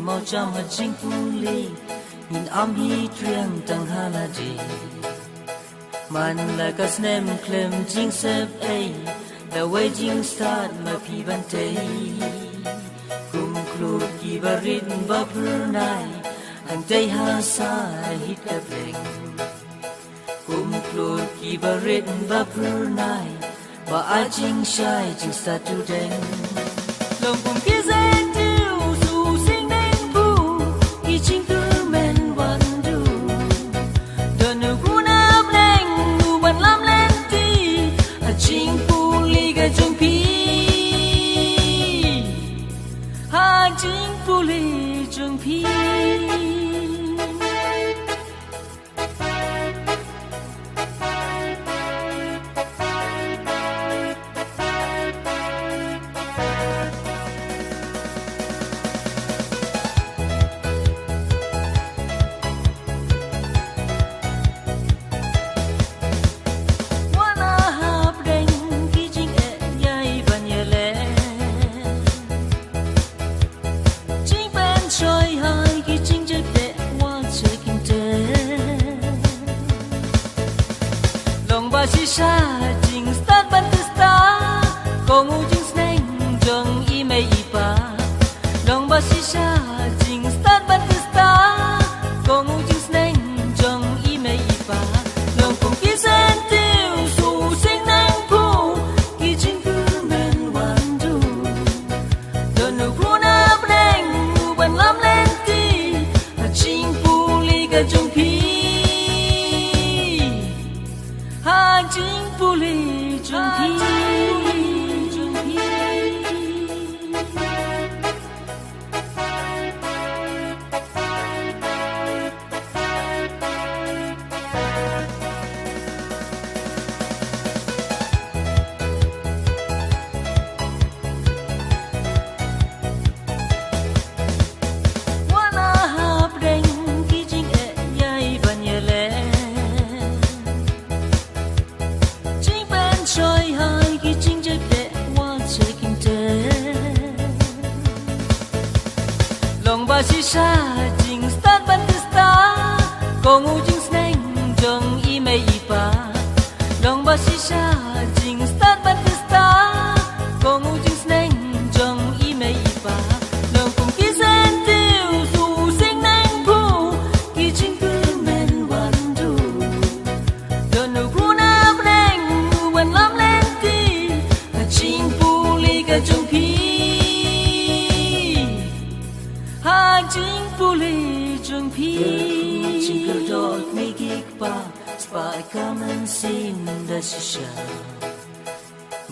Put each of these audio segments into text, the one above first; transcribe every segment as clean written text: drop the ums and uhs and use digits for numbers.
mau chăm hạt jieng pule nhìn am hi triang tang haladi man la kas nem klem jieng sep ai the way jieng start ma pi ban te kum klu ki barit ba purnai ang day ha sa hit ka bleng kum klu ki barit ba purnai ba a jieng shai jieng start to deng lòng cùng kia dên tiêu dù sinh nên bu khi chính cứ menวันดูเดินอยู่คู่น้ำแรงดูบันลำเล่นที่จิงปูลีกับจงพีหาจิงปูลีจงพีba si sa jing start ban tu star kong u jing sneng jong i mei i pa long ba si sa jing start ban tu star kong u jing sneng jong i mei i pa long kong ki sen tiêu su sing nang pu ki jing ku men wan du don nu ku na bleng u ban lam len ti jing pu li ga jong pi jieng pule jong pi long ba si sa jing start ban tu star kong u jing sneng jong i mei i pa long ba si sa jing start ban tu star kong u jing sneng jong i mei i pa long kong ki sen tiêu su sing nang pu ki jing ku men wan du don nu ku na bleng wan lam len ti jieng pu li ga jong pi jieng pule jong pi jieng cơ đọt mi gig pa spy come and sing the shisha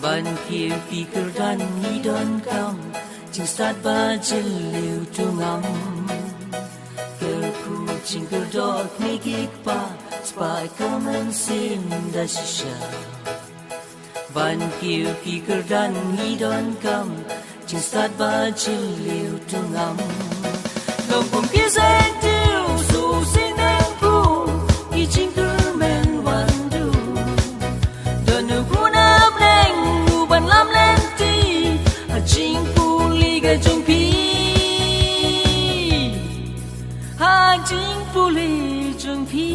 ban kiu pi cơ dan ni don come jieng start ba jieng liu tu ngam cơ ku jieng cơ đọt mi gig pa spy come and sing the shisha ban kiu pi cơ dan ni don come jieng start ba jieng liu tu ngam lòng cùng kia dên tiêu dù sinh nên pu khi chính cứ men wan du đơn nu ku na bleng nu ban lam len ti jieng pu li ga jong pi ha jieng pu li jong pi